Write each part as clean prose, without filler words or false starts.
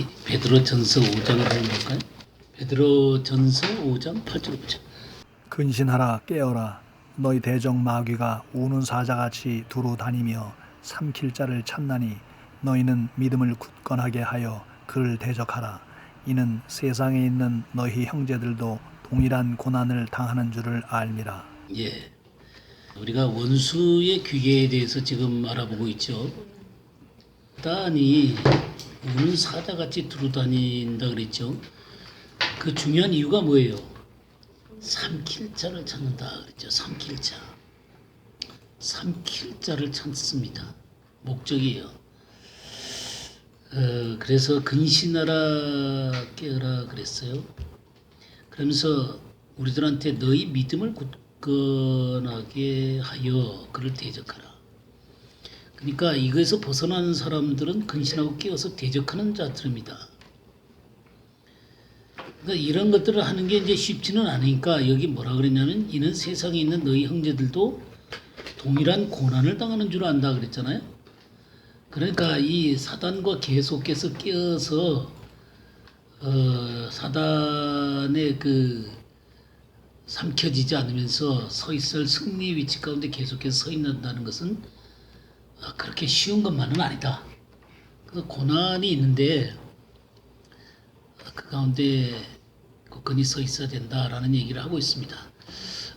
우리 베드로전서 5장을 한번 볼까요? 베드로전서 5장 8절을 보자. 근신하라 깨어라 너희 대적 마귀가 우는 사자같이 두루 다니며 삼킬 자를 찾나니 너희는 믿음을 굳건하게 하여 그를 대적하라. 이는 세상에 있는 너희 형제들도 동일한 고난을 당하는 줄을 알미라. 예, 우리가 원수의 귀계에 대해서 지금 알아보고 있죠. 사단이 우는 사자같이 두루다닌다 그랬죠. 그 중요한 이유가 뭐예요? 삼킬 자를 찾는다 그랬죠. 삼킬 자. 삼킬 자를 찾습니다. 목적이에요. 그래서 근신하라 깨어라 그랬어요. 그러면서 우리들한테 너희 믿음을 굳건하게 하여 그를 대적하라. 그러니까 이것에서 벗어나는 사람들은 근신하고 깨어서 대적하는 자들입니다. 그러니까 이런 것들을 하는 게 이제 쉽지는 않으니까 여기 뭐라 그랬냐면 이는 세상에 있는 너희 형제들도 동일한 고난을 당하는 줄 안다 그랬잖아요. 그러니까 이 사단과 계속해서 끼어서 사단의 그 삼켜지지 않으면서 서 있을 승리 위치 가운데 계속해서 서 있는다는 것은 그렇게 쉬운 것만은 아니다. 그래서 고난이 있는데 그 가운데 굳건히 서 있어야 된다라는 얘기를 하고 있습니다.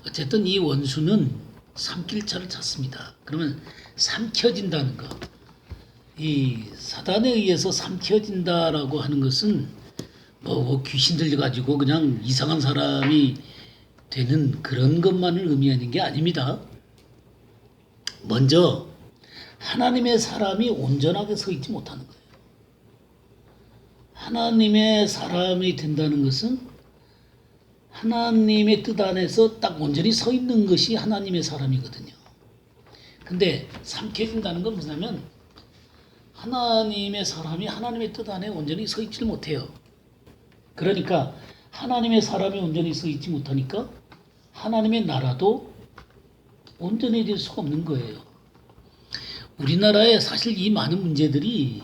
어쨌든 이 원수는 삼킬 자를 찾습니다. 그러면 삼켜진다는 것, 이 사단에 의해서 삼켜진다라고 하는 것은 뭐 귀신 들려가지고 그냥 이상한 사람이 되는 그런 것만을 의미하는 게 아닙니다. 먼저 하나님의 사람이 온전하게 서 있지 못하는 거예요. 하나님의 사람이 된다는 것은 하나님의 뜻 안에서 딱 온전히 서 있는 것이 하나님의 사람이거든요. 근데 삼켜진다는 건 뭐냐면 하나님의 사람이 하나님의 뜻 안에 온전히 서 있지 못해요. 그러니까 하나님의 사람이 온전히 서 있지 못하니까 하나님의 나라도 온전해질 수가 없는 거예요. 우리나라에 사실 이 많은 문제들이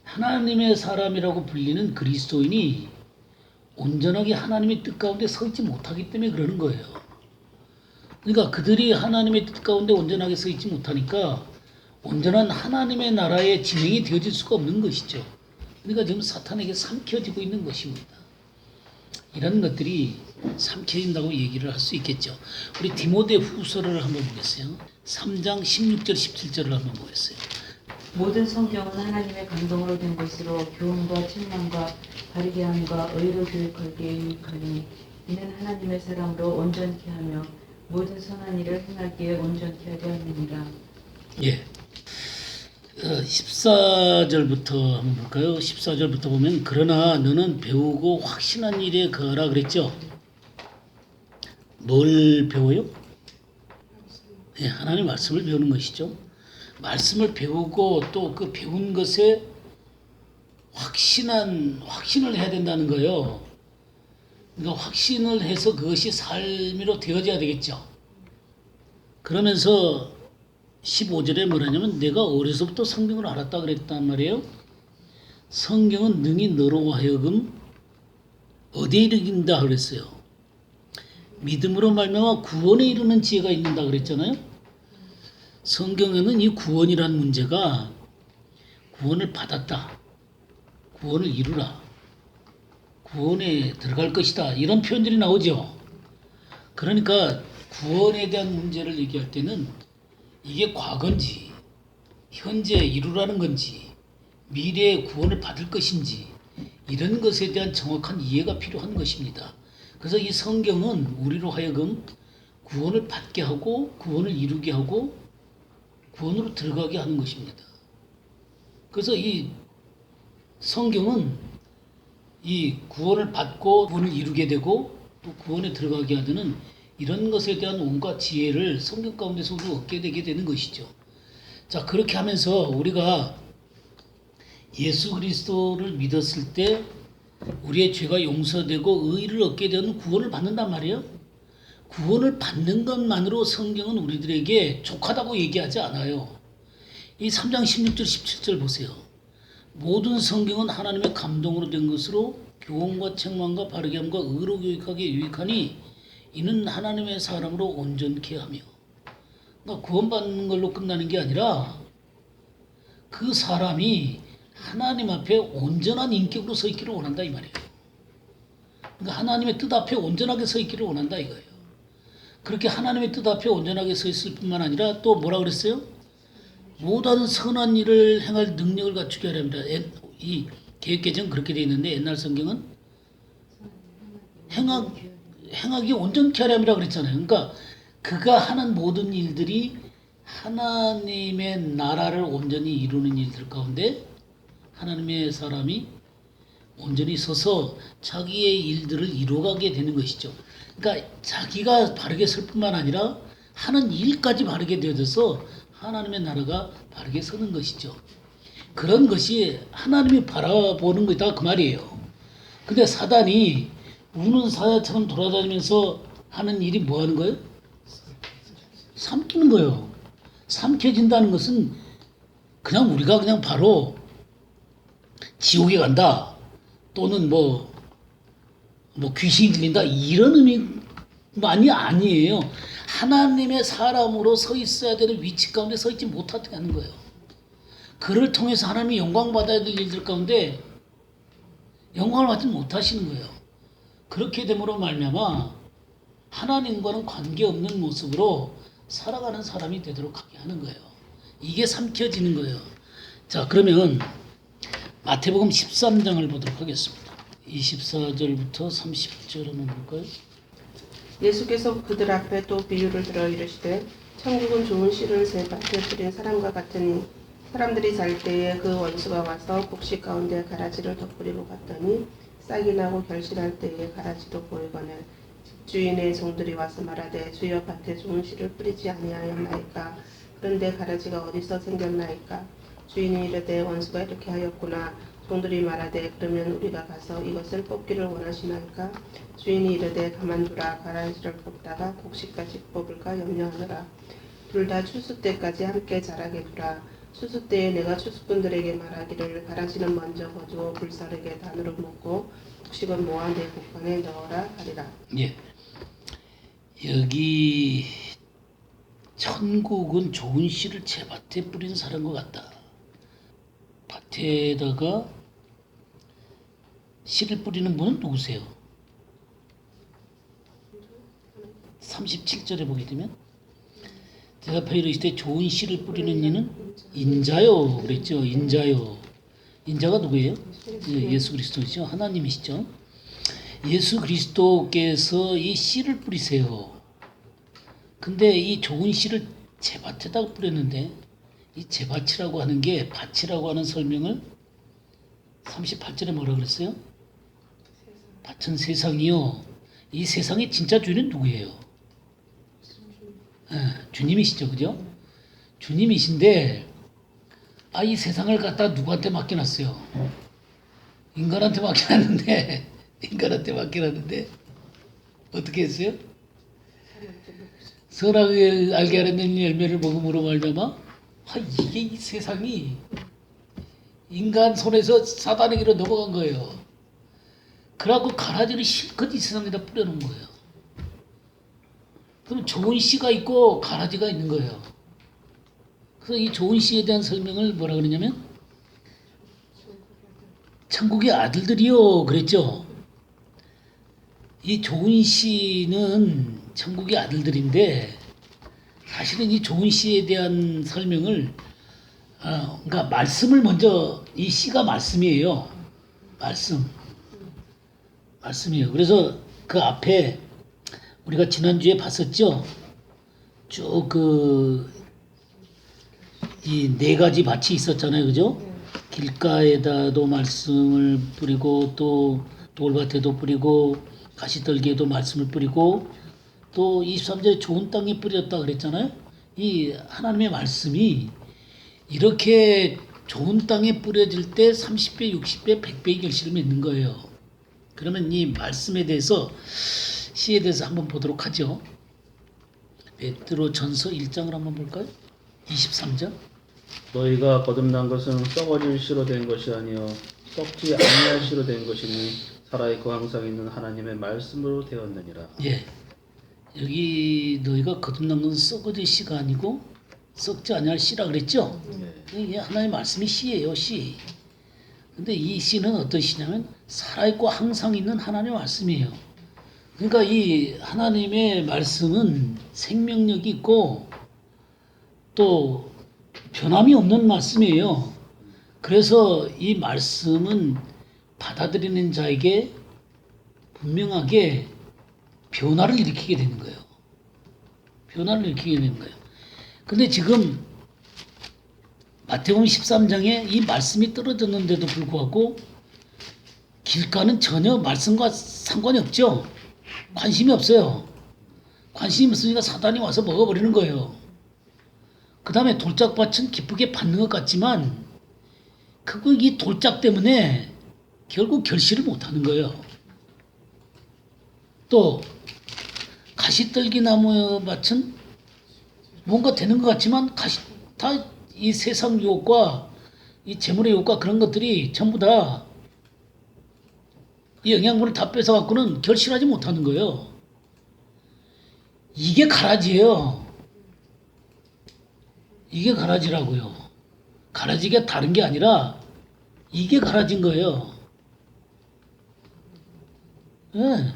하나님의 사람이라고 불리는 그리스도인이 온전하게 하나님의 뜻 가운데 서 있지 못하기 때문에 그러는 거예요. 그러니까 그들이 하나님의 뜻 가운데 온전하게 서 있지 못하니까 온전한 하나님의 나라의 진행이 되어질 수가 없는 것이죠. 그러니까 지금 사탄에게 삼켜지고 있는 것입니다. 이런 것들이 삼켜진다고 얘기를 할 수 있겠죠. 우리 디모데 후서를 한번 보겠어요. 3장 16절 17절을 한번 보겠어요. 모든 성경은 하나님의 감동으로 된 것으로 교훈과 책망과 바르게 함과 의로 교육하기에 유익하니 이는 하나님의 사랑으로 온전케 하며 모든 선한 일을 행하기에 온전케 하려 함이니라. 예. 14절부터 한번 볼까요? 14절부터 보면 그러나 너는 배우고 확신한 일에 거하라 그랬죠. 뭘 배워요? 예, 하나님의 말씀을 배우는 것이죠. 말씀을 배우고 또 그 배운 것에 확신을 해야 된다는 거예요. 그러니까 확신을 해서 그것이 삶으로 되어져야 되겠죠. 그러면서 15절에 뭐라냐면 내가 어려서부터 성경을 알았다 그랬단 말이에요. 성경은 능히 너로 하여금 어디에 이르긴다 그랬어요. 믿음으로 말미암아 구원에 이르는 지혜가 있는다 그랬잖아요. 성경에는 이 구원이라는 문제가 구원을 받았다, 구원을 이루라, 구원에 들어갈 것이다 이런 표현들이 나오죠. 그러니까 구원에 대한 문제를 얘기할 때는 이게 과거인지 현재 이루라는 건지 미래에 구원을 받을 것인지 이런 것에 대한 정확한 이해가 필요한 것입니다. 그래서 이 성경은 우리로 하여금 구원을 받게 하고 구원을 이루게 하고 구원으로 들어가게 하는 것입니다. 그래서 이 성경은 이 구원을 받고 구원을 이루게 되고 또 구원에 들어가게 하는 이런 것에 대한 온갖 지혜를 성경 가운데서 우리가 얻게 되게 되는 것이죠. 자, 그렇게 하면서 우리가 예수 그리스도를 믿었을 때 우리의 죄가 용서되고 의를 얻게 되는 구원을 받는단 말이에요. 구원을 받는 것만으로 성경은 우리들에게 족하다고 얘기하지 않아요. 이 3장 16절 17절 보세요. 모든 성경은 하나님의 감동으로 된 것으로 교훈과 책망과 바르게 함과 의로 교육하기에 유익하니 이는 하나님의 사람으로 온전케 하며. 그러니까 구원받는 걸로 끝나는 게 아니라 그 사람이 하나님 앞에 온전한 인격으로 서 있기를 원한다 이 말이에요. 그러니까 하나님의 뜻 앞에 온전하게 서 있기를 원한다 이거예요. 그렇게 하나님의 뜻 앞에 온전하게 서 있을 뿐만 아니라 또 뭐라 그랬어요? 모든 선한 일을 행할 능력을 갖추게 하려 합니다. 이 개혁개정 그렇게 되어 있는데 옛날 성경은 행하기 온전케 하려 합니다 그랬잖아요. 그러니까 그가 하는 모든 일들이 하나님의 나라를 온전히 이루는 일들 가운데 하나님의 사람이 온전히 서서 자기의 일들을 이루어가게 되는 것이죠. 그러니까 자기가 바르게 설 뿐만 아니라 하는 일까지 바르게 되어져서 하나님의 나라가 바르게 서는 것이죠. 그런 것이 하나님이 바라보는 거다 그 말이에요. 근데 사단이 우는 사자처럼 돌아다니면서 하는 일이 뭐 하는 거예요? 삼키는 거예요. 삼켜진다는 것은 그냥 우리가 그냥 바로 지옥에 간다 또는 뭐 귀신이 들린다 이런 의미만이 아니에요. 하나님의 사람으로 서 있어야 되는 위치 가운데 서 있지 못하게 하는 거예요. 그를 통해서 하나님이 영광 받아야 될 일들 가운데 영광을 받지 못하시는 거예요. 그렇게 됨으로 말미암아 하나님과는 관계없는 모습으로 살아가는 사람이 되도록 하게 하는 거예요. 이게 삼켜지는 거예요. 자, 그러면 마태복음 13장을 보도록 하겠습니다. 24절부터 30절 한번 볼까요? 예수께서 그들 앞에 또 비유를 들어 이르시되 천국은 좋은 씨를 새 밭에 뿌린 사람과 같으니 사람들이 잘 때에 그 원수가 와서 곡식 가운데 가라지를 덧뿌리고 갔더니 싹이 나고 결실할 때에 가라지도 보이거늘 집주인의 종들이 와서 말하되 주여 밭에 좋은 씨를 뿌리지 아니하였나이까 그런데 가라지가 어디서 생겼나이까 주인이 이르되 원수가 이렇게 하였구나. 종들이 말하되 그러면 우리가 가서 이것을 뽑기를 원하시나이까 주인이 이르되 가만두라. 가라지를 뽑다가 곡식까지 뽑을까 염려하느라. 둘 다 추수 때까지 함께 자라게 두라. 추수 때에 내가 추수꾼들에게 말하기를 가라지는 먼저 거두어 불사르게 단으로 묶고 곡식은 모아 내 곡간에 넣어라 하리라. 예. 여기 천국은 좋은 씨를 제 밭에 뿌린 사람과 같다. 밭에다가 씨를 뿌리는 분은 누구세요? 37절에 보게 되면 대답하여 이르시되 좋은 씨를 뿌리는 이는 인자요 그랬죠. 인자요. 인자가 누구예요? 예수 그리스도죠. 하나님이시죠. 예수 그리스도께서 이 씨를 뿌리세요. 근데 이 좋은 씨를 제 밭에다가 뿌렸는데 이 제 밭이라고 하는 게 밭이라고 하는 설명을 38절에 뭐라 그랬어요? 밭은 세상이요. 이 세상의 진짜 주인은 누구예요? 주님이시죠, 그죠? 주님이신데, 이 세상을 갖다 누구한테 맡겨놨어요? 인간한테 맡겨놨는데, 어떻게 했어요? 선악을 알게 하려는 열매를 먹음으로 말미암아, 이게 이 세상이 인간 손에서 사단에게로 넘어간 거예요. 그러고 가라지를 실컷 이 세상에다 뿌려놓은 거예요. 그럼 좋은 씨가 있고 가라지가 있는 거예요. 그래서 이 좋은 씨에 대한 설명을 뭐라 그러냐면 천국의 아들들이요 그랬죠. 이 좋은 씨는 천국의 아들들인데 사실은 이 좋은 씨에 대한 설명을 그러니까 말씀을 먼저 이 씨가 말씀이에요. 말씀이에요. 그래서 그 앞에 우리가 지난주에 봤었죠. 쭉 이 네 가지 밭이 있었잖아요. 그죠? 길가에다도 말씀을 뿌리고 또 돌밭에도 뿌리고 가시떨기에도 말씀을 뿌리고 또 23절에 좋은 땅에 뿌렸다 그랬잖아요. 이 하나님의 말씀이 이렇게 좋은 땅에 뿌려질 때 30배, 60배, 100배의 결실을 맺는 거예요. 그러면 이 말씀에 대해서 시에 대해서 한번 보도록 하죠. 베드로전서 1장을 한번 볼까요? 23절. 너희가 거듭난 것은 썩어질 씨로 된 것이 아니요 썩지 아니할 씨로 된 것이니 살아있고 항상 있는 하나님의 말씀으로 되었느니라. 예. 여기 너희가 거듭난 것은 썩어질 씨가 아니고 썩지 아니할 씨라 그랬죠? 이게 하나님의 말씀이 씨예요, 씨. 근데 이 씨는 어떤 씨냐면 살아있고 항상 있는 하나님의 말씀이에요. 그러니까 이 하나님의 말씀은 생명력이 있고 또 변함이 없는 말씀이에요. 그래서 이 말씀은 받아들이는 자에게 분명하게 변화를 일으키게 되는 거예요. 변화를 일으키게 되는 거예요. 근데 지금 마태복음 13장에 이 말씀이 떨어졌는데도 불구하고 길가는 전혀 말씀과 상관이 없죠. 관심이 없어요. 관심이 없으니까 사단이 와서 먹어버리는 거예요. 그 다음에 돌짝밭은 기쁘게 받는 것 같지만 이 돌짝 때문에 결국 결실을 못하는 거예요. 또 가시떨기 나무 밭은 뭔가 되는 것 같지만 다 이 세상 유혹과 이 재물의 유혹과 그런 것들이 전부 다 이 영양분을 다 뺏어 갖고는 결실하지 못하는 거예요. 이게 가라지예요. 이게 가라지라고요. 가라지가 다른 게 아니라 이게 가라진 거예요. 예.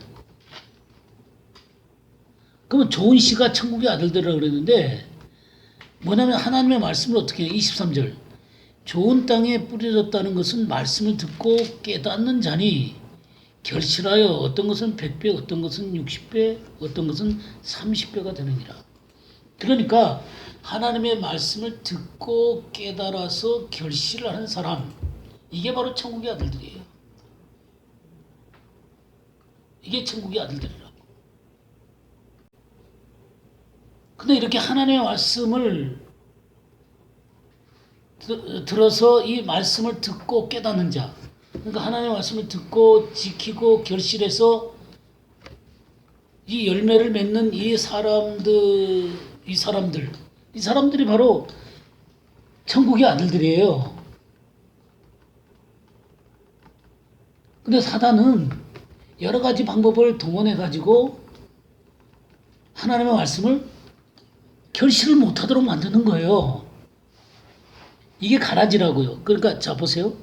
그러면 좋은 씨가 천국의 아들들이라고 그랬는데 뭐냐면 하나님의 말씀을 어떻게 해요? 23절 좋은 땅에 뿌려졌다는 것은 말씀을 듣고 깨닫는 자니 결실하여 어떤 것은 100배, 어떤 것은 60배, 어떤 것은 30배가 되느니라. 그러니까 하나님의 말씀을 듣고 깨달아서 결실을 하는 사람, 이게 바로 천국의 아들들이에요. 이게 천국의 아들들이라고. 근데 이렇게 하나님의 말씀을 들어서 이 말씀을 듣고 깨닫는 자, 그러니까 하나님의 말씀을 듣고 지키고 결실해서 이 열매를 맺는 이 사람들이 바로 천국의 아들들이에요. 근데 사단은 여러 가지 방법을 동원해 가지고 하나님의 말씀을 결실을 못하도록 만드는 거예요. 이게 가라지라고요. 그러니까 자 보세요.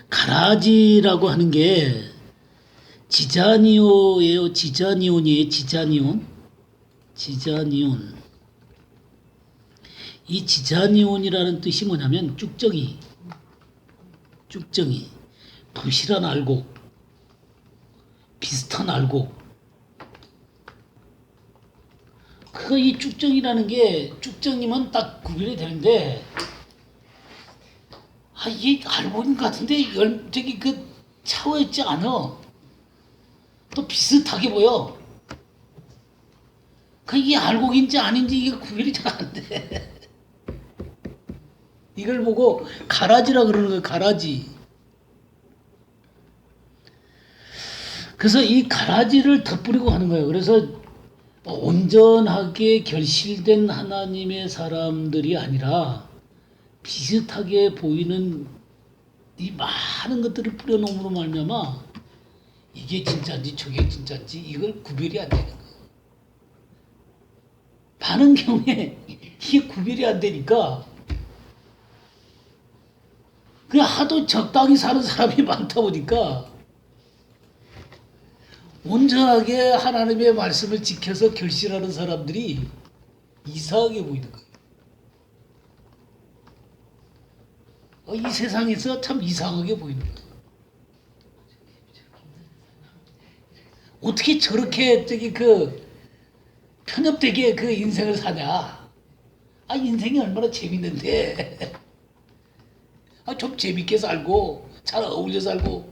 가라지라고 하는 게 지자니오예요. 지자니온이에요. 지자니온. 이 지자니온이라는 뜻이 뭐냐면 쭉정이, 부실한 알곡, 비슷한 알곡. 이 쭉정이라는 게 쭉정이면 딱 구별이 되는데 이게 알곡인 것 같은데 저기 차워 있지 않아. 또 비슷하게 보여. 이게 알곡인지 아닌지 이게 구별이 잘 안 돼. 이걸 보고 가라지라 그러는 거예요. 가라지. 그래서 이 가라지를 덧뿌리고 하는 거예요. 그래서 온전하게 결실된 하나님의 사람들이 아니라 비슷하게 보이는 이 많은 것들을 뿌려놓음으로 말미암아 이게 진짜인지 저게 진짜인지 이걸 구별이 안 되는 거예요. 많은 경우에 이게 구별이 안 되니까 그냥 하도 적당히 사는 사람이 많다 보니까 온전하게 하나님의 말씀을 지켜서 결실하는 사람들이 이상하게 보이는 거예요. 이 세상에서 참 이상하게 보이는 거예요. 어떻게 저렇게 편협되게 인생을 사냐? 인생이 얼마나 재밌는데. 좀 재밌게 살고 잘 어울려 살고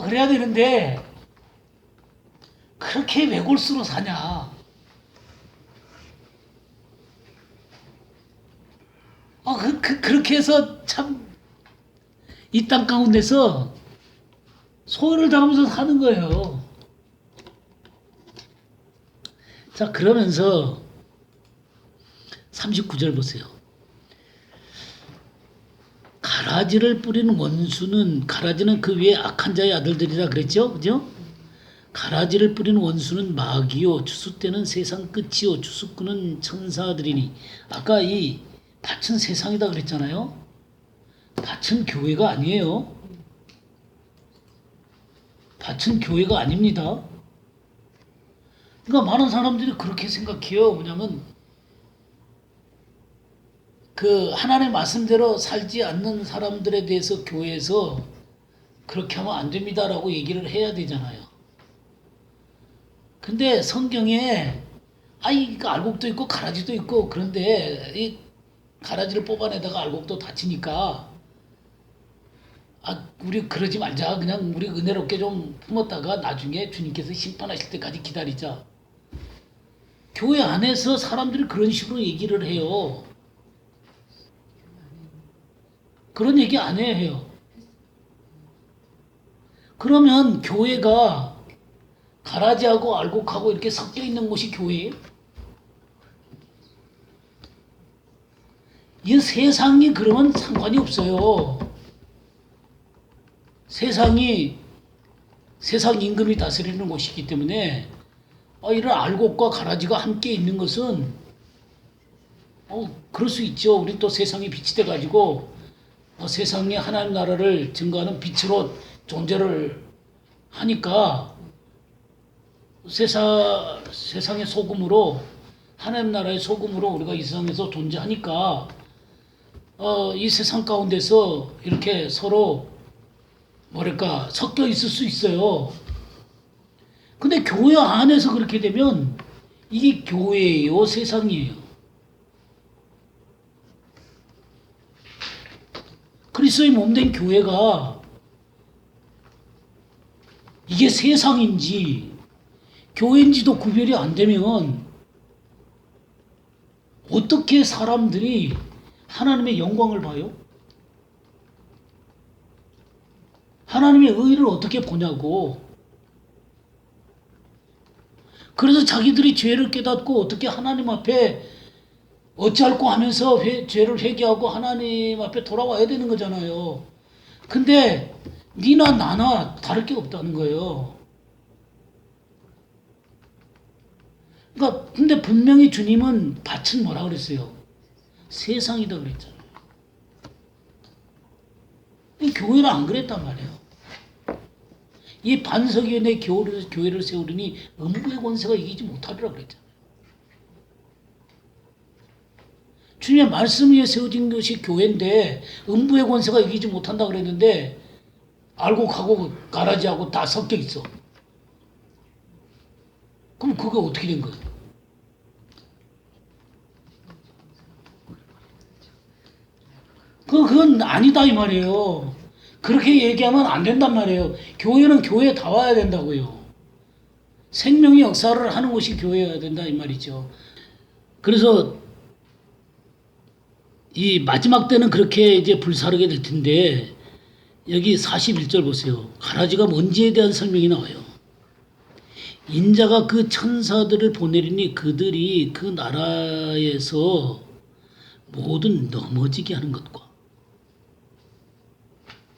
그래야 되는데 그렇게 외골수로 사냐? 그렇게 해서 참 이 땅 가운데서 소외를 당하면서 사는 거예요. 자, 그러면서 39절 보세요. 가라지를 뿌리는 원수는 가라지는 그 위에 악한 자의 아들들이라 그랬죠, 그죠? 가라지를 뿌리는 원수는 마귀요 추수 때는 세상 끝이요 추수꾼은 천사들이니 아까 이 밭은 세상이다 그랬잖아요. 밭은 교회가 아니에요. 밭은 교회가 아닙니다. 그러니까 많은 사람들이 그렇게 생각해요. 뭐냐면 그 하나님의 말씀대로 살지 않는 사람들에 대해서 교회에서 그렇게 하면 안 됩니다라고 얘기를 해야 되잖아요. 근데 성경에 이거 알곡도 있고 가라지도 있고 그런데 이 가라지를 뽑아내다가 알곡도 다치니까 우리 그러지 말자. 그냥 우리 은혜롭게 좀 품었다가 나중에 주님께서 심판하실 때까지 기다리자. 교회 안에서 사람들이 그런 식으로 얘기를 해요. 그런 얘기 안 해요. 그러면 교회가 가라지하고 알곡하고 이렇게 섞여 있는 곳이 교회예요? 이 세상이 그러면 상관이 없어요. 세상이 세상 임금이 다스리는 곳이기 때문에 이런 알곡과 가라지가 함께 있는 것은 그럴 수 있죠. 우리 또 세상이 빛이 돼가지고 세상에 하나님 나라를 증거하는 빛으로 존재를 하니까 세상의 소금으로 하나님 나라의 소금으로 우리가 이 세상에서 존재하니까 이 세상 가운데서 이렇게 서로 뭐랄까 섞여 있을 수 있어요. 근데 교회 안에서 그렇게 되면 이게 교회예요, 세상이에요? 그리스도의 몸된 교회가 이게 세상인지 교회인지도 구별이 안 되면 어떻게 사람들이 하나님의 영광을 봐요? 하나님의 의를 어떻게 보냐고. 그래서 자기들이 죄를 깨닫고 어떻게 하나님 앞에 어찌할꼬 하면서 죄를 회개하고 하나님 앞에 돌아와야 되는 거잖아요. 근데 니나 나나 다를 게 없다는 거예요. 그러니까 근데 분명히 주님은 밭은 뭐라 그랬어요? 세상이다 그랬잖아요. 이 교회는 안 그랬단 말이에요. 이 반석 위에 내 교회를 세우리니 음부의 권세가 이기지 못하리라 그랬잖아요. 주님의 말씀 위에 세워진 것이 교회인데 음부의 권세가 이기지 못한다 그랬는데 알곡하고 가라지하고 다 섞여 있어. 그럼 그게 어떻게 된 거예요? 그건 아니다 이 말이에요. 그렇게 얘기하면 안 된단 말이에요. 교회는 교회에 다 와야 된다고요. 생명의 역사를 하는 곳이 교회여야 된다 이 말이죠. 그래서 이 마지막 때는 그렇게 이제 불사르게 될 텐데 여기 41절 보세요. 가라지가 뭔지에 대한 설명이 나와요. 인자가 그 천사들을 보내리니 그들이 그 나라에서 모든 넘어지게 하는 것과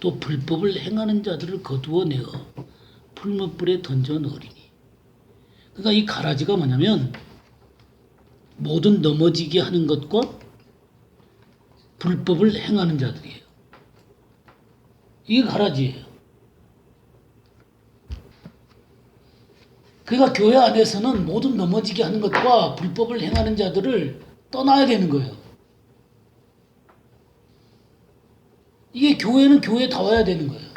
또 불법을 행하는 자들을 거두어내어 풀무불에 던져 넣으리니. 그러니까 이 가라지가 뭐냐면 모든 넘어지게 하는 것과 불법을 행하는 자들이에요. 이게 가라지예요. 그러니까 교회 안에서는 모든 넘어지게 하는 것과 불법을 행하는 자들을 떠나야 되는 거예요. 이게 교회는 교회에 다 와야 되는 거예요.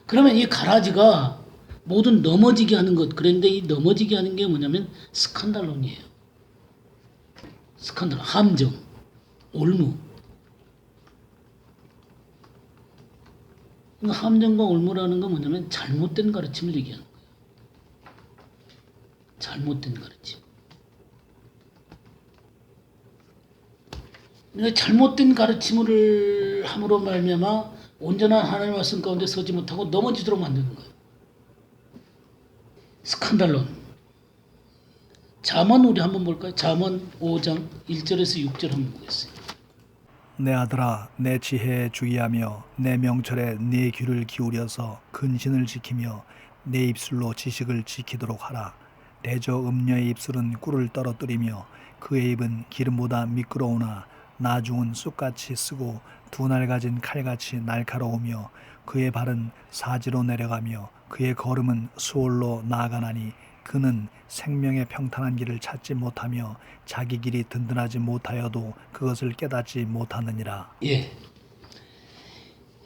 그러면 이 가라지가 모든 넘어지게 하는 것, 그런데 이 넘어지게 하는 게 뭐냐면 스칸달론이에요. 스칸달, 함정, 올무. 함정과 올무라는 건 뭐냐면 잘못된 가르침을 얘기하는 거예요. 잘못된 가르침. 그러니까 잘못된 가르침을 함으로 말미암아 온전한 하나님의 말씀 가운데 서지 못하고 넘어지도록 만드는 거예요. 스칸달론. 잠언 우리 한번 볼까요? 잠언 5장 1절에서 6절 한번 보겠습니다. 내 아들아, 내 지혜에 주의하며 내 명철에 네 귀를 기울여서 근신을 지키며 내 입술로 지식을 지키도록 하라. 대저 음녀의 입술은 꿀을 떨어뜨리며 그의 입은 기름보다 미끄러우나 나중은 쑥같이 쓰고 두 날 가진 칼같이 날카로우며 그의 발은 사지로 내려가며 그의 걸음은 수월로 나아가나니 그는 생명의 평탄한 길을 찾지 못하며 자기 길이 든든하지 못하여도 그것을 깨닫지 못하느니라. 예.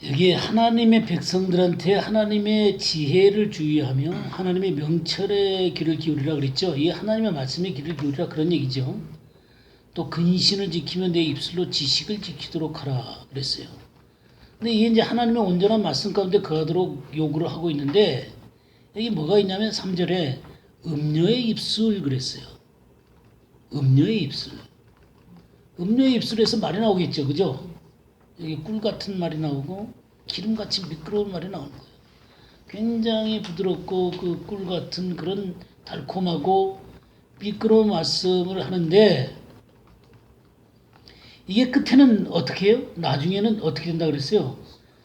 여기 하나님의 백성들한테 하나님의 지혜를 주의하며 하나님의 명철의 귀를 기울이라 그랬죠. 이 하나님의 말씀에 귀를 기울이라 그런 얘기죠. 또 근신을 지키며 내 입술로 지식을 지키도록 하라 그랬어요. 근데 이게 이제 하나님의 온전한 말씀 가운데 거하도록 요구를 하고 있는데 여기 뭐가 있냐면 3절에 음녀의 입술 그랬어요. 음녀의 입술. 음녀의 입술에서 말이 나오겠죠. 그죠? 여기 꿀 같은 말이 나오고 기름같이 미끄러운 말이 나오는 거예요. 굉장히 부드럽고 그 꿀 같은 그런 달콤하고 미끄러운 말씀을 하는데 이게 끝에는 어떻게 해요? 나중에는 어떻게 된다 그랬어요?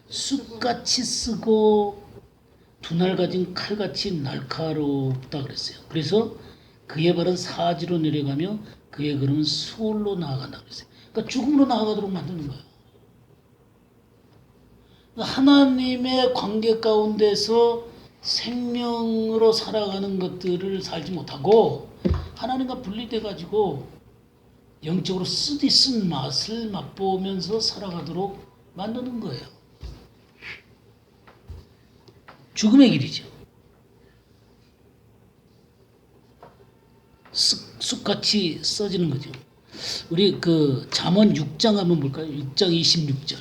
쑥같이 쓰고 두 날 가진 칼같이 날카롭다 그랬어요. 그래서 그의 발은 사지로 내려가며 그의 걸음은 수월로 나아간다 그랬어요. 그러니까 죽음으로 나아가도록 만드는 거예요. 하나님의 관계 가운데서 생명으로 살아가는 것들을 살지 못하고 하나님과 분리돼 가지고 영적으로 쓴 맛을 맛보면서 살아가도록 만드는 거예요. 죽음의 길이죠. 쑥같이 써지는 거죠. 우리 그 잠언 6장 한번 볼까요? 6장 26절.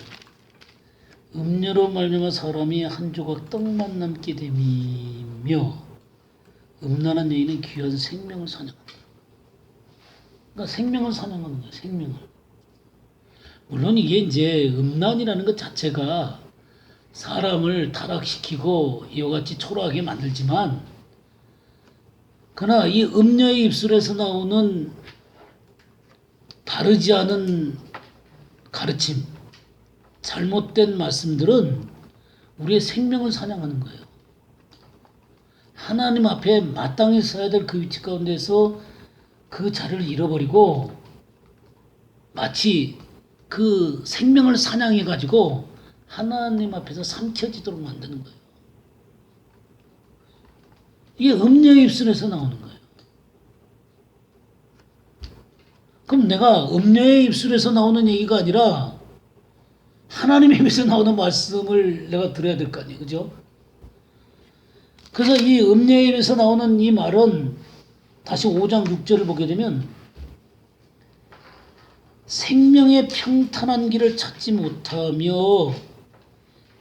음녀로 말미암아 사람이 한 조각 떡만 남게 됨이며 음란한 여인은 귀한 생명을 사냥한다. 그러니까 생명을 사냥하는 거예요. 생명을. 물론 이게 이제 음란이라는 것 자체가 사람을 타락시키고 이와 같이 초라하게 만들지만 그러나 이 음녀의 입술에서 나오는 바르지 않은 가르침, 잘못된 말씀들은 우리의 생명을 사냥하는 거예요. 하나님 앞에 마땅히 서야 될 그 위치 가운데서 그 자리를 잃어버리고 마치 그 생명을 사냥해가지고 하나님 앞에서 삼켜지도록 만드는 거예요. 이게 음녀의 입술에서 나오는 거예요. 그럼 내가 음녀의 입술에서 나오는 얘기가 아니라 하나님의 입에서 나오는 말씀을 내가 들어야 될 거 아니에요. 그죠? 그래서 이 음녀의 입에서 나오는 이 말은 다시 5장 6절을 보게 되면 생명의 평탄한 길을 찾지 못하며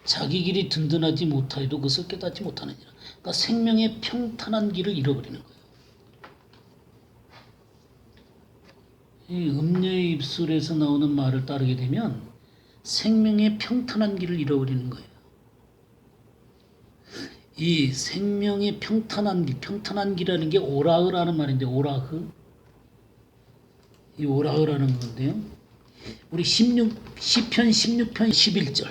자기 길이 든든하지 못하여도 그것을 깨닫지 못하느니라. 그러니까 생명의 평탄한 길을 잃어버리는 거예요. 이 음녀의 입술에서 나오는 말을 따르게 되면 생명의 평탄한 길을 잃어버리는 거예요. 이 생명의 평탄한 길이라는 게 오라흐라는 말인데 오라흐. 이 오라흐라는 건데요. 우리 시편 16편 11절.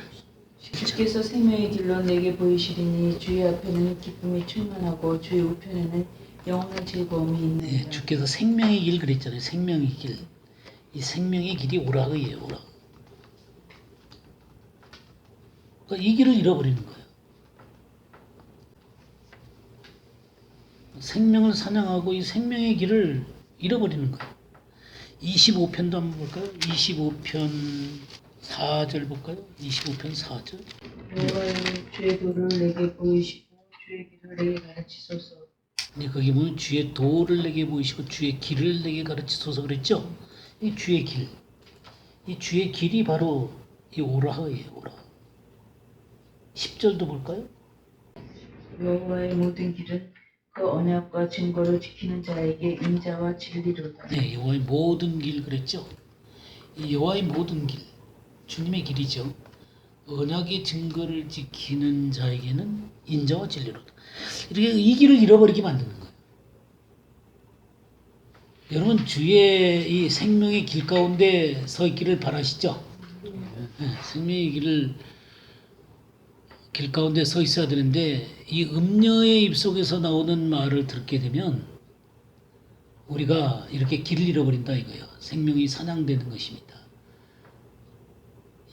주께서 생명의 길로 내게 보이시리니 주의 앞에는 기쁨이 충만하고 주의 우편에는 영원한 즐거움이 있느니라. 네, 주께서 생명의 길 그랬잖아요. 생명의 길. 이 생명의 길이 오라흐예요. 오라흐. 그러니까 이 길을 잃어버리는 거예요. 생명을 사냥하고 이 생명의 길을 잃어버리는 거예요. 25편도 한번 볼까요? 25편 4절 볼까요? 25편 4절. 여호와여 주의 도를 내게 보이시고 주의 길을 내게 가르치소서. 네, 거기 보면 주의 도를 내게 보이시고 주의 길을 내게 가르치소서 그랬죠? 이 주의 길. 이 주의 길이 바로 이 오라흐예요. 오라흐. 10절도 볼까요? 여호와의 모든 길은 그 언약과 증거를 지키는 자에게 인자와 진리로다. 네, 여호와의 모든 길 그랬죠? 이 여호와의 모든 길, 주님의 길이죠. 언약의 증거를 지키는 자에게는 인자와 진리로다. 이렇게 이 길을 잃어버리게 만드는 거예요. 여러분 주의 이 생명의 길 가운데 서 있기를 바라시죠? 생명의 길 가운데 서 있어야 되는데 이 음녀의 입속에서 나오는 말을 듣게 되면 우리가 이렇게 길을 잃어버린다 이거예요. 생명이 사냥되는 것입니다.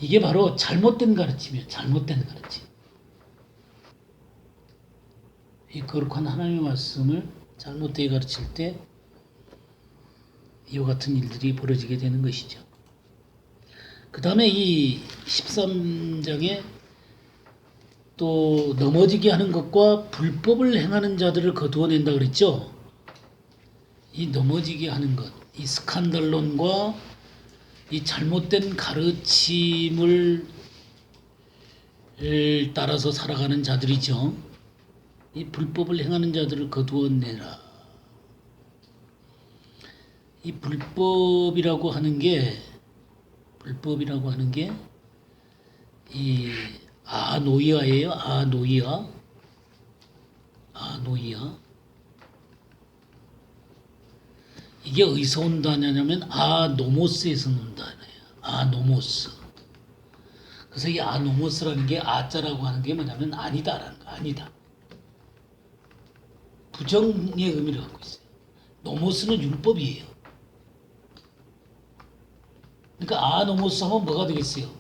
이게 바로 잘못된 가르침이에요. 잘못된 가르침. 이 거룩한 하나님의 말씀을 잘못되게 가르칠 때 이와 같은 일들이 벌어지게 되는 것이죠. 그 다음에 이 13장에 또 넘어지게 하는 것과 불법을 행하는 자들을 거두어낸다 그랬죠. 이 넘어지게 하는 것, 이 스칸달론과 이 잘못된 가르침을 따라서 살아가는 자들이죠. 이 불법을 행하는 자들을 거두어내라. 이 불법이라고 하는 게 이 아노이아예요. 아노이아. 이게 어디서 온다냐면 아노모스에서 온다네요. 아노모스. 그래서 이 아노모스라는 게 아자라고 하는 게 뭐냐면 아니다라는 거. 아니다. 부정의 의미를 갖고 있어요. 노모스는 율법이에요. 그러니까 아노모스 하면 뭐가 되겠어요?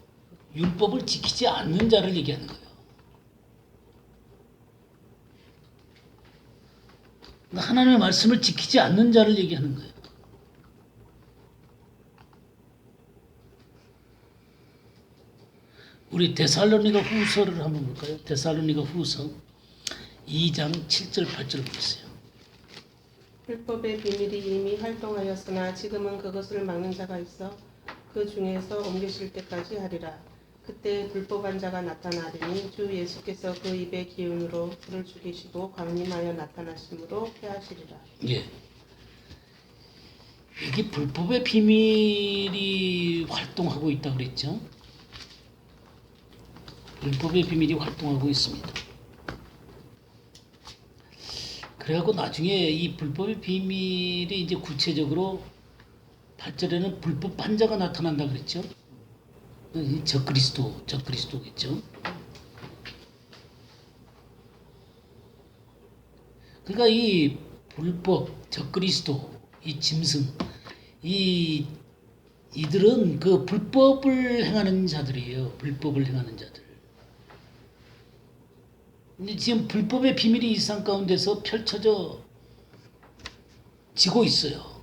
율법을 지키지 않는 자를 얘기하는 거예요. 그러니까 하나님의 말씀을 지키지 않는 자를 얘기하는 거예요. 우리 데살로니가 후서를 한번 볼까요? 데살로니가 후서 2장 7절 8절 보겠어요. 율법의 비밀이 이미 활동하였으나 지금은 그것을 막는 자가 있어 그 중에서 옮기실 때까지 하리라. 그때 불법한 자가 나타나리니 주 예수께서 그 입의 기운으로 그를 죽이시고 강림하여 나타나심으로 패하시리라. 예. 이게 불법의 비밀이 활동하고 있다고 그랬죠. 불법의 비밀이 활동하고 있습니다. 그래갖고 나중에 이 불법의 비밀이 이제 구체적으로 8절에는 불법 판자가 나타난다 그랬죠. 적그리스도겠죠. 그러니까 이 불법, 적그리스도, 이 짐승, 이들은 그 불법을 행하는 자들이에요. 불법을 행하는 자들. 근데 지금 불법의 비밀이 이 세상 가운데서 펼쳐져 지고 있어요.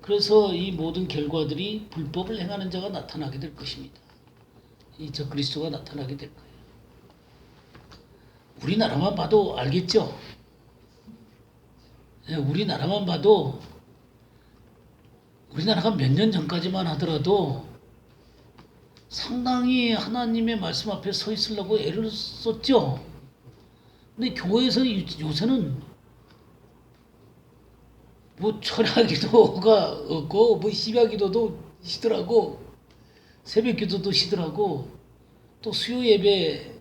그래서 이 모든 결과들이 불법을 행하는 자가 나타나게 될 것입니다. 이 적그리스도가 나타나게 될 거예요. 우리나라만 봐도 알겠죠? 네, 우리나라만 봐도 우리나라가 몇 년 전까지만 하더라도 상당히 하나님의 말씀 앞에 서 있으려고 애를 썼죠. 근데 교회에서 요새는 뭐 철야기도가 없고 뭐 십야기도도 쉬더라고, 새벽기도도 쉬더라고, 또 수요 예배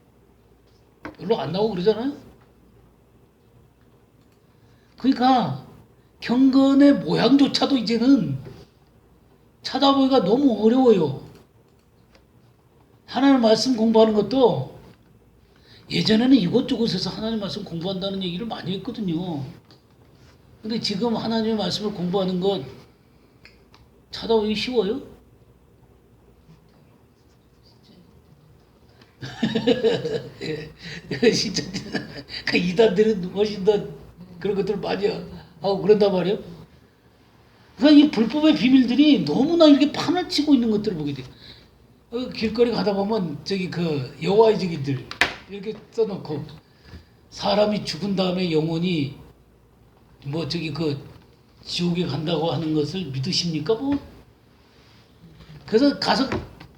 별로 안 나오고 그러잖아요. 그러니까 경건의 모양조차도 이제는 찾아보기가 너무 어려워요. 하나님 말씀 공부하는 것도 예전에는 이곳저곳에서 하나님 말씀 공부한다는 얘기를 많이 했거든요. 근데 지금 하나님의 말씀을 공부하는 것 찾아보기 쉬워요? 진짜 그 이단들은 훨씬 더 그런 것들을 많이 하고 그런단 말이에요. 그러니까 이 불법의 비밀들이 너무나 이렇게 판을 치고 있는 것들을 보게 돼요. 길거리 가다 보면 저기 그 여호와의 증인들 이렇게 써놓고 사람이 죽은 다음에 영혼이 뭐 저기 그 지옥에 간다고 하는 것을 믿으십니까? 뭐 그래서 가서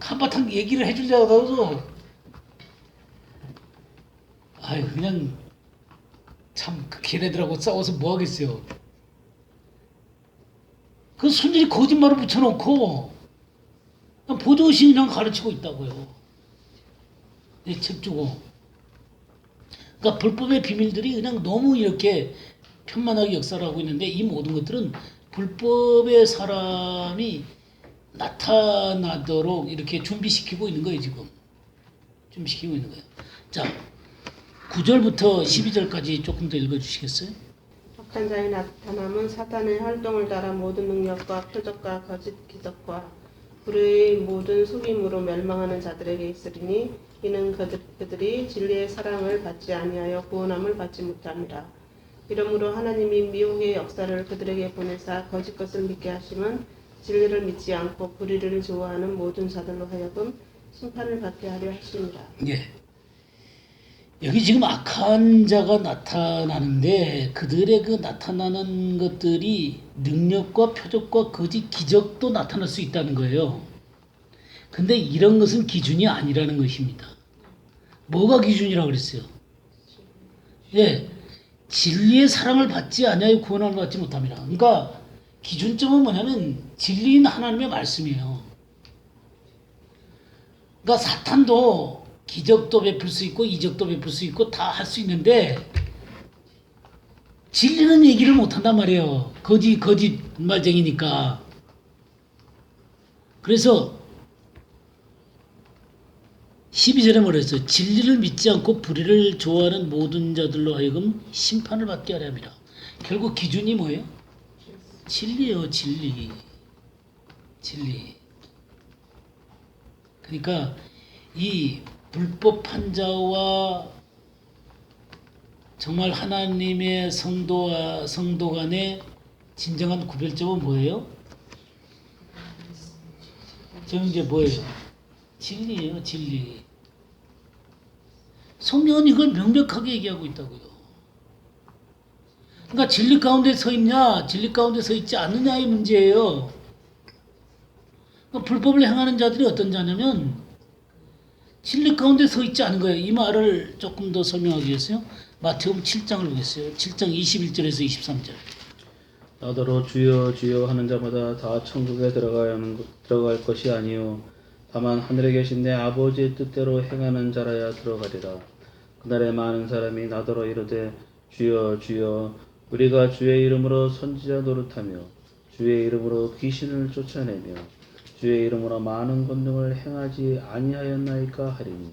한바탕 얘기를 해주려고 아유 그냥 참 걔네들하고 싸워서 뭐 하겠어요. 그 순전히 거짓말을 붙여놓고 보조시 그냥 가르치고 있다고요. 책 주고. 그러니까 불법의 비밀들이 그냥 너무 이렇게 편만하게 역사를 하고 있는데 이 모든 것들은 불법의 사람이 나타나도록 이렇게 준비시키고 있는 거예요, 지금. 준비시키고 있는 거예요. 자, 9절부터 12절까지 조금 더 읽어주시겠어요? 악한 자의 나타남은 사탄의 활동을 따라 모든 능력과 표적과 거짓 기적과 불의의 모든 속임으로 멸망하는 자들에게 있으리니 이는 그들이 진리의 사랑을 받지 아니하여 구원함을 받지 못함이라. 이러므로 하나님이 미혹의 역사를 그들에게 보내사 거짓 것을 믿게 하심은 진리를 믿지 않고 불의를 좋아하는 모든 자들로 하여금 심판을 받게 하려 하심이라. 예. 여기 지금 악한 자가 나타나는데 그들의 그 나타나는 것들이 능력과 표적과 거짓 기적도 나타날 수 있다는 거예요. 근데 이런 것은 기준이 아니라는 것입니다. 뭐가 기준이라고 그랬어요? 예. 진리의 사랑을 받지 아니하여 구원을 받지 못함이라. 그러니까 기준점은 뭐냐면 진리인 하나님의 말씀이에요. 그러니까 사탄도 기적도 베풀 수 있고 이적도 베풀 수 있고 다 할 수 있는데 진리는 얘기를 못한단 말이에요. 거짓말쟁이니까. 그래서 12절에 뭐라 했어요? 진리를 믿지 않고 불의를 좋아하는 모든 자들로 하여금 심판을 받게 하려 합니다. 결국 기준이 뭐예요? 진리예요, 진리. 진리. 그러니까 이 불법한 자와 정말 하나님의 성도 간의 진정한 구별점은 뭐예요? 지금 이제 뭐예요? 진리예요, 진리. 성경은 이걸 명백하게 얘기하고 있다고요. 그러니까 진리 가운데 서 있냐, 진리 가운데 서 있지 않느냐의 문제예요. 그러니까 불법을 행하는 자들이 어떤 자냐면 진리 가운데 서 있지 않은 거예요. 이 말을 조금 더 설명하기 위해서요. 마태복음 7장을 보겠어요. 7장 21절에서 23절. 나더러 주여 주여 하는 자마다 다 천국에 들어갈 것이 아니요 다만 하늘에 계신 내 아버지의 뜻대로 행하는 자라야 들어가리라. 그날에 많은 사람이 나더러 이르되 주여 주여 우리가 주의 이름으로 선지자 노릇하며 주의 이름으로 귀신을 쫓아내며 주의 이름으로 많은 권능을 행하지 아니하였나이까 하리니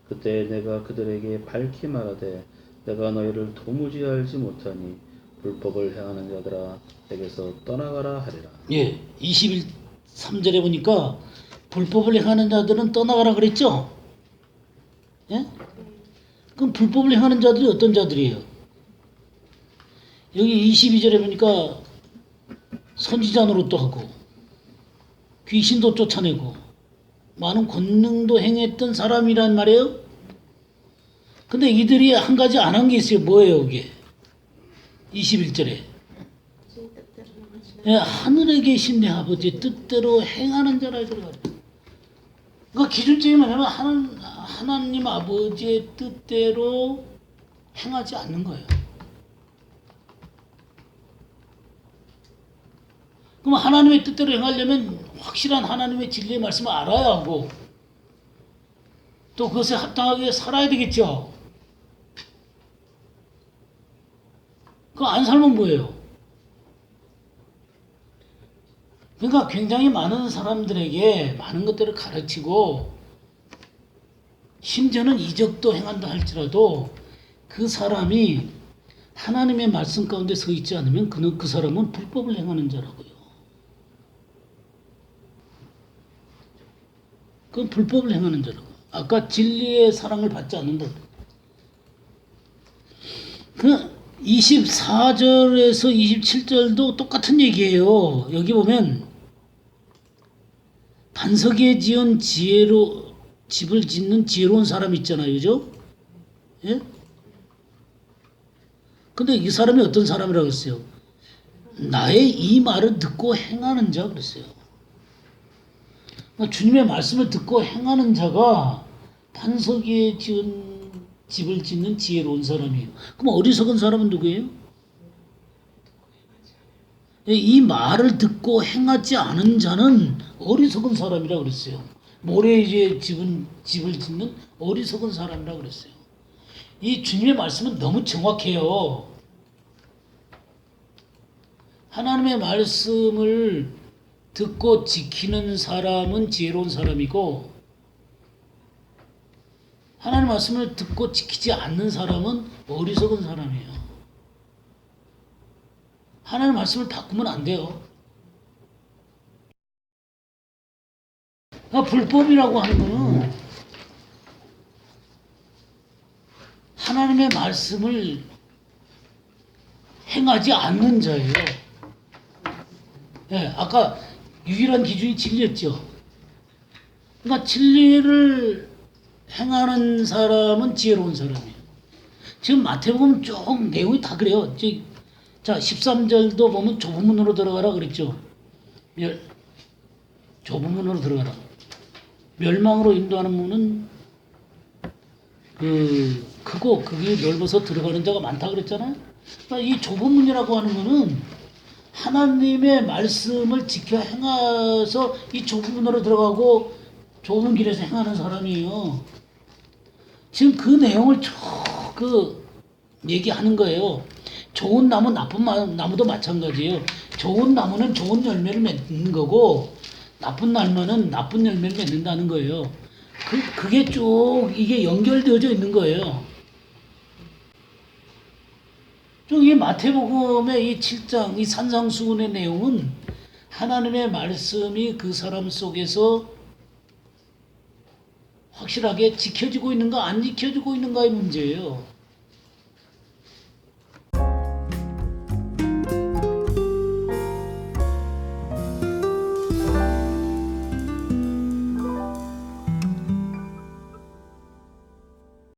그때 내가 그들에게 밝히 말하되 내가 너희를 도무지 알지 못하니 불법을 행하는 자들아 내게서 떠나가라 하리라. 예, 23절에 보니까 불법을 행하는 자들은 떠나가라 그랬죠? 예? 그럼 불법을 행하는 자들이 어떤 자들이에요? 여기 22절에 보니까 선지자 노릇도 하고 귀신도 쫓아내고 많은 권능도 행했던 사람이란 말이에요. 근데 이들이 한 가지 안 한 게 있어요. 뭐예요, 그게? 21절에. 예, 하늘에 계신 내 아버지의 뜻대로 행하는 자라 들어가요. 그러니까 기준점이 뭐냐면 하나님 아버지의 뜻대로 행하지 않는 거예요. 그럼 하나님의 뜻대로 행하려면 확실한 하나님의 진리의 말씀을 알아야 하고 또 그것에 합당하게 살아야 되겠죠. 그거 안 살면 뭐예요? 그러니까 굉장히 많은 사람들에게 많은 것들을 가르치고 심지어는 이적도 행한다 할지라도 그 사람이 하나님의 말씀 가운데 서 있지 않으면 그 사람은 불법을 행하는 자라고요. 그건 불법을 행하는 자라고. 아까 진리의 사랑을 받지 않는다. 그 24절에서 27절도 똑같은 얘기예요. 여기 보면 반석에 지은 지혜로 집을 짓는 지혜로운 사람 있잖아요. 그죠? 예? 근데 이 사람이 어떤 사람이라고 했어요? 나의 이 말을 듣고 행하는 자 그랬어요. 그러니까 주님의 말씀을 듣고 행하는 자가 반석에 지은 집을 짓는 지혜로운 사람이에요. 그럼 어리석은 사람은 누구예요? 이 말을 듣고 행하지 않은 자는 어리석은 사람이라고 그랬어요. 모래에 집을 짓는 어리석은 사람이라고 그랬어요. 이 주님의 말씀은 너무 정확해요. 하나님의 말씀을 듣고 지키는 사람은 지혜로운 사람이고 하나님 말씀을 듣고 지키지 않는 사람은 어리석은 사람이에요. 하나님 말씀을 바꾸면 안 돼요. 그러니까 불법이라고 하는 거는 하나님의 말씀을 행하지 않는 자예요. 예, 아까 유일한 기준이 진리였죠. 그러니까 진리를 행하는 사람은 지혜로운 사람이에요. 지금 마태복음 쭉 내용이 다 그래요. 자, 13절도 보면 좁은 문으로 들어가라 그랬죠. 좁은 문으로 들어가라. 멸망으로 인도하는 문은 크고 그게 넓어서 들어가는 자가 많다 그랬잖아요. 그러니까 이 좁은 문이라고 하는 거는 하나님의 말씀을 지켜 행해서 이 좁은 문으로 들어가고 좁은 길에서 행하는 사람이에요. 지금 그 내용을 쭉 얘기하는 거예요. 좋은 나무, 나쁜 나무도 마찬가지예요. 좋은 나무는 좋은 열매를 맺는 거고 나쁜 나무는 나쁜 열매를 맺는다는 거예요. 그게 쭉 이게 연결되어져 있는 거예요. 쭉 이 마태복음의 이 7장 이 산상수훈의 내용은 하나님의 말씀이 그 사람 속에서 확실하게 지켜지고 있는가 안 지켜지고 있는가의 문제예요.